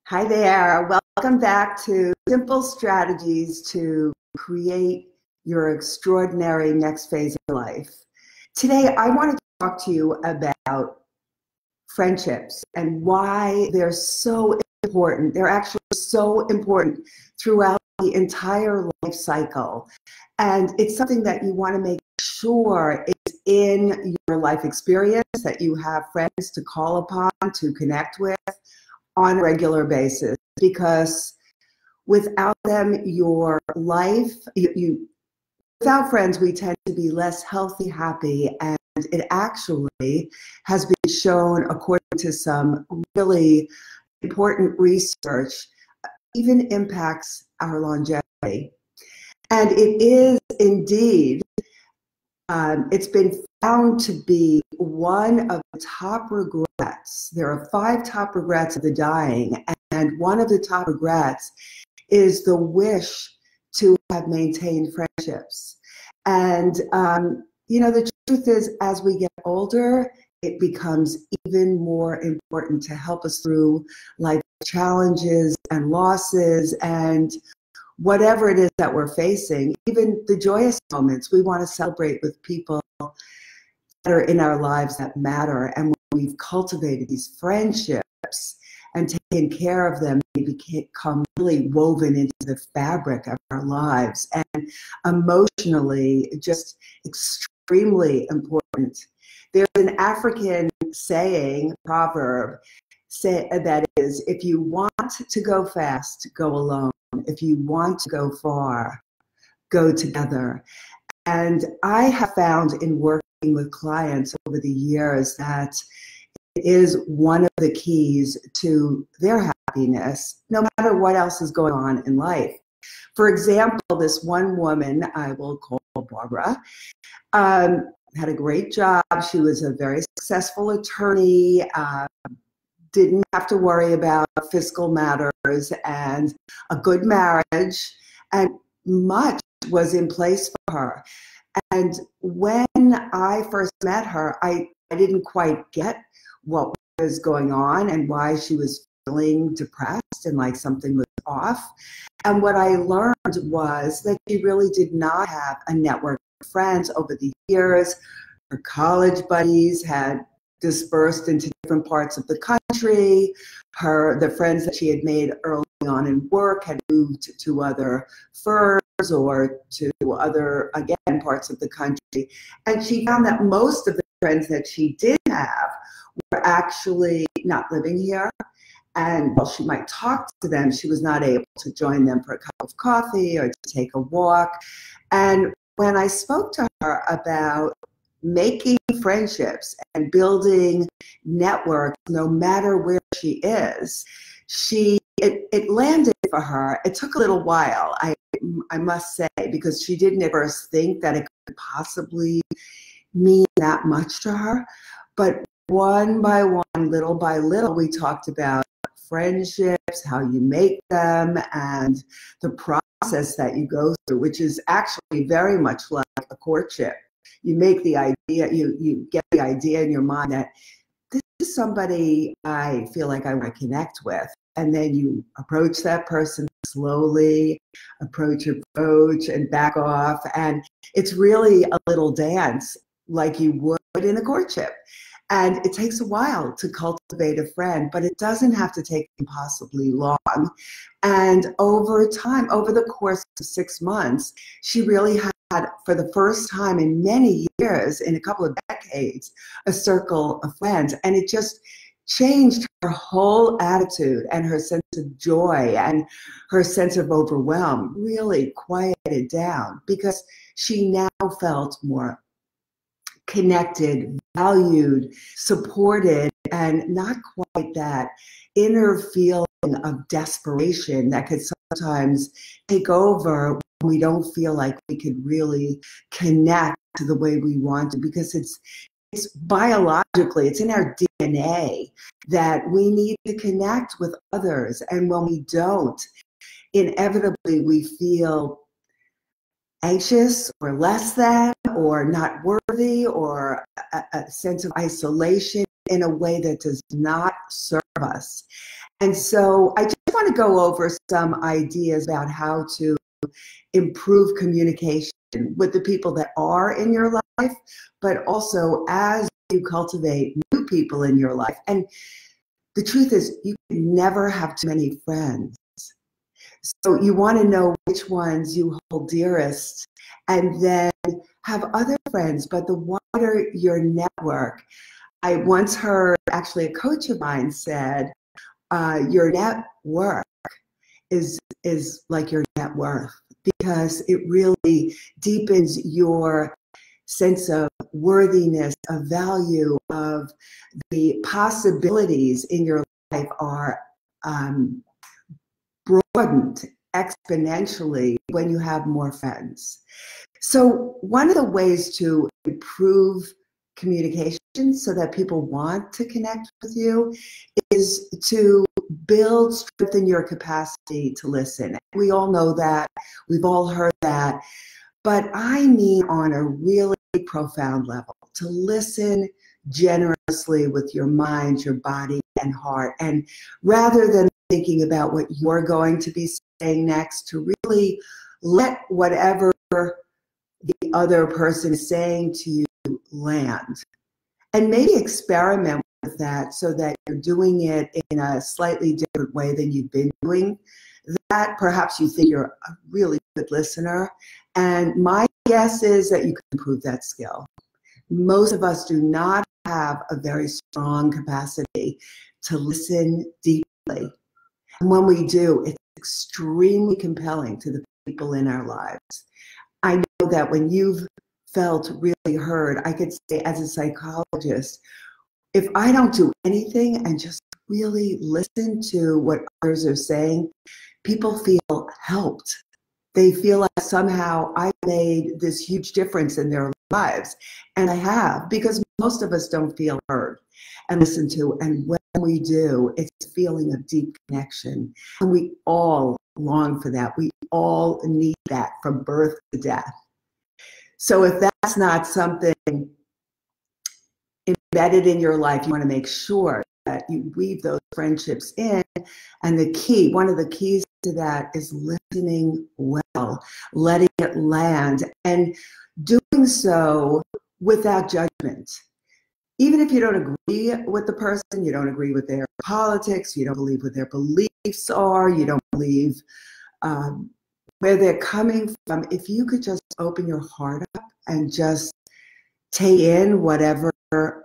Hi there. Welcome back to Simple Strategies to Create Your Extraordinary Next Phase of Life. Today, I want to talk to you about friendships and why they're so important. They're actually so important throughout the entire life cycle. And it's something that you want to make sure is in your life experience, that you have friends to call upon, to connect with on a regular basis, because without them, your life, without friends, we tend to be less healthy, happy, and it actually has been shown, according to some really important research, even impacts our longevity. And it is indeed, it's been found to be one of the top regrets. There are 5 top regrets of the dying, and one of the top regrets is the wish to have maintained friendships. And, the truth is, as we get older, it becomes even more important to help us through life challenges and losses and whatever it is that we're facing, even the joyous moments. We want to celebrate with people that are in our lives that matter. And when we've cultivated these friendships and taken care of them, they become really woven into the fabric of our lives and emotionally just extremely important. There's an African saying, proverb, that is, if you want to go fast, go alone. If you want to go far, go together. And I have found in working with clients over the years that it is one of the keys to their happiness, no matter what else is going on in life. For example, this one woman, I will call Barbara, had a great job. She was a very successful attorney, didn't have to worry about fiscal matters, and a good marriage, and much was in place for her. And when I first met her, I didn't quite get what was going on and why she was feeling depressed and like something was off. And what I learned was that she really did not have a network of friends over the years. Her college buddies had dispersed into different parts of the country. The friends that she had made early on in work had moved to other firms or to other, again, parts of the country. And she found that most of the friends that she did have were actually not living here. And while she might talk to them, she was not able to join them for a cup of coffee or to take a walk. And when I spoke to her about making friendships and building networks, no matter where she is, it landed for her. It took a little while, I must say, because she didn't at first think that it could possibly mean that much to her. But one by one, little by little, we talked about friendships, how you make them, and the process that you go through, which is actually very much like a courtship. You make the idea, you get the idea in your mind that this is somebody I feel like I want to connect with. And then you approach that person slowly, approach, and back off. And it's really a little dance like you would in a courtship. And it takes a while to cultivate a friend, but it doesn't have to take impossibly long. And over time, over the course of 6 months, she really had, for the first time in many years, in a couple of decades, a circle of friends. And it just changed her whole attitude, and her sense of joy and her sense of overwhelm really quieted down, because she now felt more connected, valued, supported, and not quite that inner feeling of desperation that could sometimes take over when we don't feel like we could really connect to the way we want to, because it's biologically, it's in our DNA that we need to connect with others. And when we don't, inevitably we feel anxious or less than or not worthy, or a sense of isolation in a way that does not serve us. And so I just want to go over some ideas about how to improve communication with the people that are in your life, but also as you cultivate new people in your life. And the truth is, you can never have too many friends. So you want to know which ones you hold dearest, and then have other friends. But the wider your network, I once heard actually a coach of mine said, your net worth is like your net worth, because it really deepens your sense of worthiness, of value, of the possibilities in your life are broadened exponentially when you have more friends. So one of the ways to improve communication so that people want to connect with you is to strengthen your capacity to listen. We all know that, we've all heard that, but I mean on a really profound level, to listen generously with your mind, your body, and heart. And rather than thinking about what you're going to be saying next, to really let whatever the other person is saying to you land. And maybe experiment with that so that you're doing it in a slightly different way than you've been doing that. Perhaps you think you're a really good listener. And my guess is that you can improve that skill. Most of us do not have a very strong capacity to listen deeply. And when we do, it's extremely compelling to the people in our lives. I know that when you've felt really heard, I could say as a psychologist, if I don't do anything and just really listen to what others are saying, people feel helped. They feel like somehow I made this huge difference in their lives. And I have, because most of us don't feel heard and listened to. And when we do, it's a feeling of deep connection. And we all long for that. We all need that from birth to death. So if that's not something embedded in your life, you want to make sure that you weave those friendships in. And one of the keys to that is listening well, letting it land, and doing so without judgment. Even if you don't agree with the person, you don't agree with their politics, you don't believe what their beliefs are, you don't believe where they're coming from, if you could just open your heart up and just take in whatever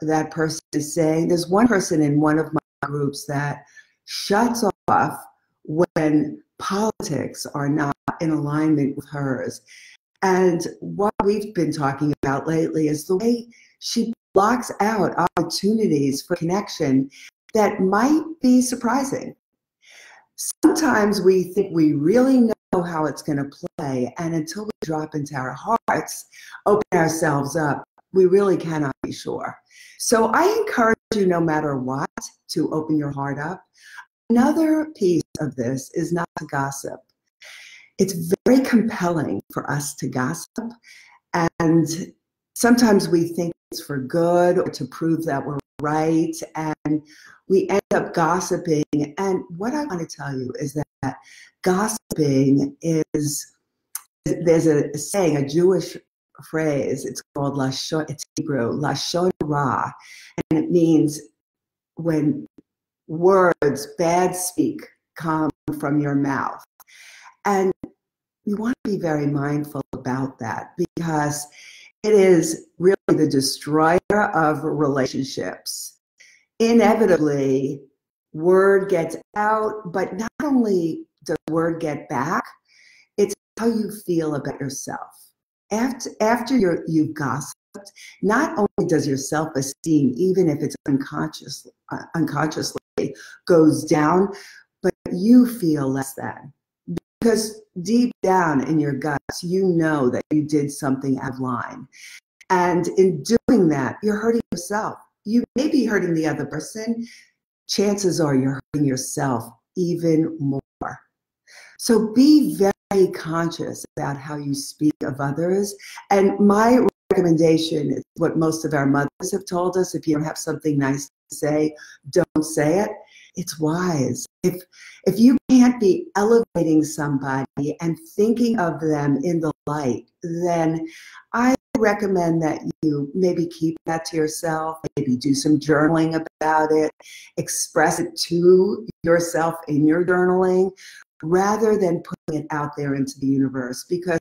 that person is saying. There's one person in one of my groups that shuts off when politics are not in alignment with hers. And what we've been talking about lately is the way she blocks out opportunities for connection that might be surprising. Sometimes we think we really know how it's going to play, and until we drop into our hearts, open ourselves up, we really cannot be sure. So I encourage you, no matter what, to open your heart up. Another piece of this is not to gossip. It's very compelling for us to gossip, and sometimes we think it's for good or to prove that we're right, and we end up gossiping. And what I want to tell you is that gossiping is, there's a saying, a Jewish phrase, it's called Lashon, it's Hebrew, Lashon Ra, and it means when words, bad speak, come from your mouth. And you want to be very mindful about that, because it is really the destroyer of relationships. Inevitably, word gets out, but not only does word get back, it's how you feel about yourself. After you've gossiped, not only does your self-esteem, even if it's unconsciously goes down, but you feel less than. Because deep down in your guts, you know that you did something out of line. And in doing that, you're hurting yourself. You may be hurting the other person. Chances are you're hurting yourself even more. So be very very conscious about how you speak of others. And my recommendation is what most of our mothers have told us: if you don't have something nice to say, don't say it. It's wise. If you can't be elevating somebody and thinking of them in the light, then I recommend that you maybe keep that to yourself, maybe do some journaling about it, express it to yourself in your journaling, rather than putting it out there into the universe. Because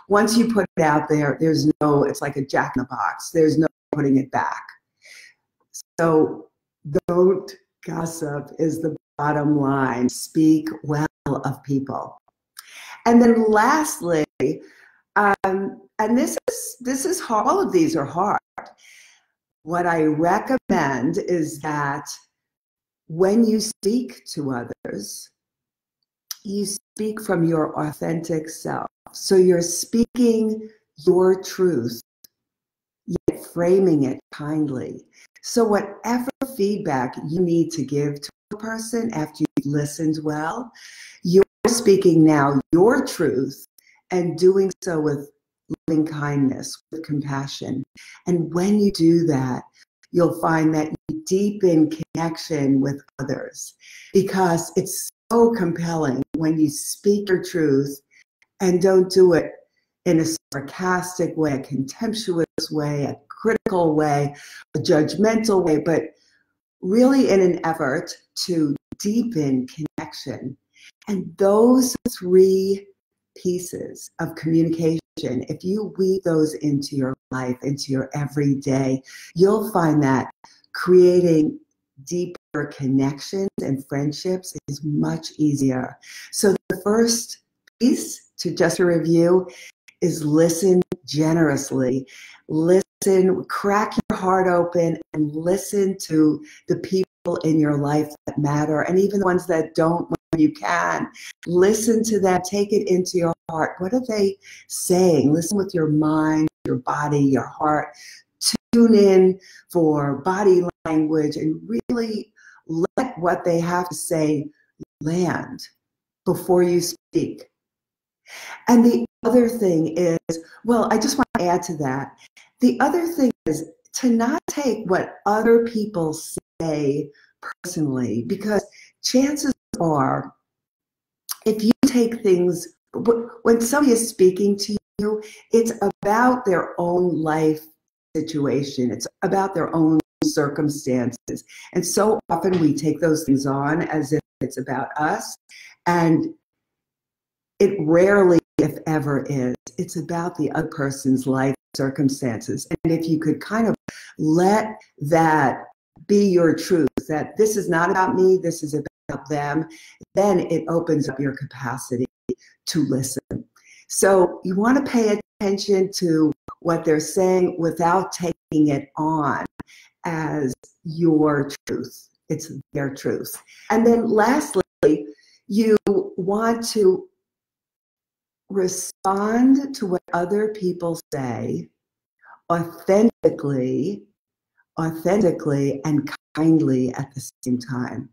once you put it out there, there's no, it's like a jack in the box. There's no putting it back. So don't gossip is the bottom line. Speak well of people. And then lastly, and this is hard, all of these are hard. What I recommend is that when you speak to others, you speak from your authentic self. So you're speaking your truth, yet framing it kindly. So whatever feedback you need to give to a person after you've listened well, you're speaking now your truth and doing so with loving kindness, with compassion. And when you do that, you'll find that you deepen connection with others, because it's so compelling when you speak your truth and don't do it in a sarcastic way, a contemptuous way, a critical way, a judgmental way, but really in an effort to deepen connection. And those three pieces of communication, if you weave those into your life, into your everyday, you'll find that creating deeper connections and friendships is much easier. So the first piece, to review, is listen generously. Listen, crack your heart open and listen to the people in your life that matter, and even the ones that don't when you can. Listen to them, take it into your heart. What are they saying? Listen with your mind, your body, your heart. Tune in for body language and really let what they have to say land before you speak. And the other thing is, well, I just want to add to that. The other thing is to not take what other people say personally, because chances are, if you take things, when somebody is speaking to you, it's about their own life situation. It's about their own circumstances. And so often we take those things on as if it's about us, and it rarely, if ever, is. It's about the other person's life circumstances. And if you could kind of let that be your truth, that this is not about me, this is about them, then it opens up your capacity to listen. So you want to pay attention to what they're saying without taking it on as your truth. It's their truth. And then lastly, you want to respond to what other people say authentically and kindly at the same time.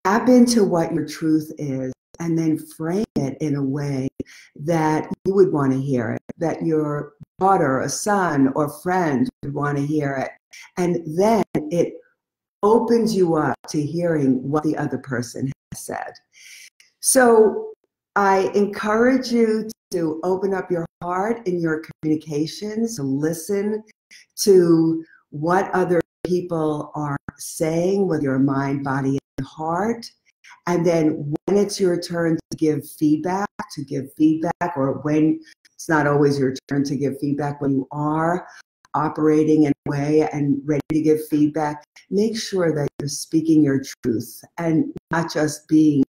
Tap into what your truth is and then frame it in a way that you would want to hear it, that your daughter, a son, or friend would want to hear it. And then it opens you up to hearing what the other person has said. So I encourage you to open up your heart in your communications, to listen to what other people are saying with your mind, body, and heart. And then when it's your turn to give feedback, or when it's not always your turn to give feedback, when you are operating in a way and ready to give feedback, make sure that you're speaking your truth and not just being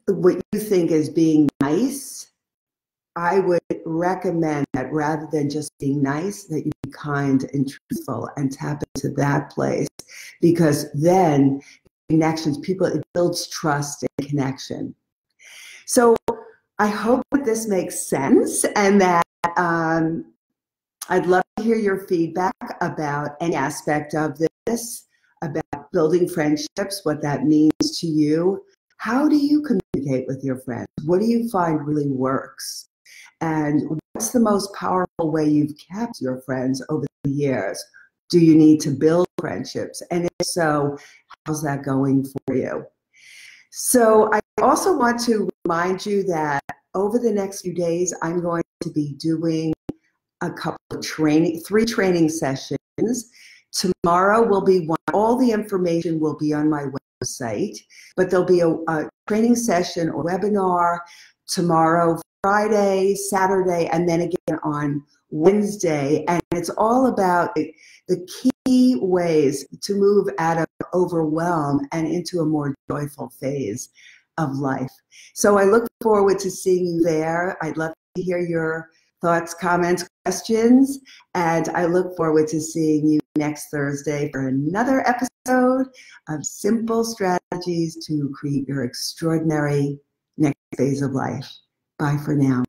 what you think is being nice. I would recommend that rather than just being nice, that you be kind and truthful and tap into that place, because then connections, it builds trust and connection. So I hope that this makes sense, and that I'd love to hear your feedback about any aspect of this, about building friendships, what that means to you. How do you communicate with your friends? What do you find really works? And what's the most powerful way you've kept your friends over the years? Do you need to build friendships? And if so, how's that going for you? So I also want to remind you that over the next few days, I'm going to be doing a couple of three training sessions. Tomorrow will be one. All the information will be on my website, but there'll be a training session or webinar tomorrow, Friday, Saturday, and then again on Wednesday. And it's all about the key ways to move out of overwhelm and into a more joyful phase of life. So I look forward to seeing you there. I'd love to hear your thoughts, comments, questions, and I look forward to seeing you next Thursday for another episode of Simple Strategies to Create Your Extraordinary Next Phase of Life. Bye for now.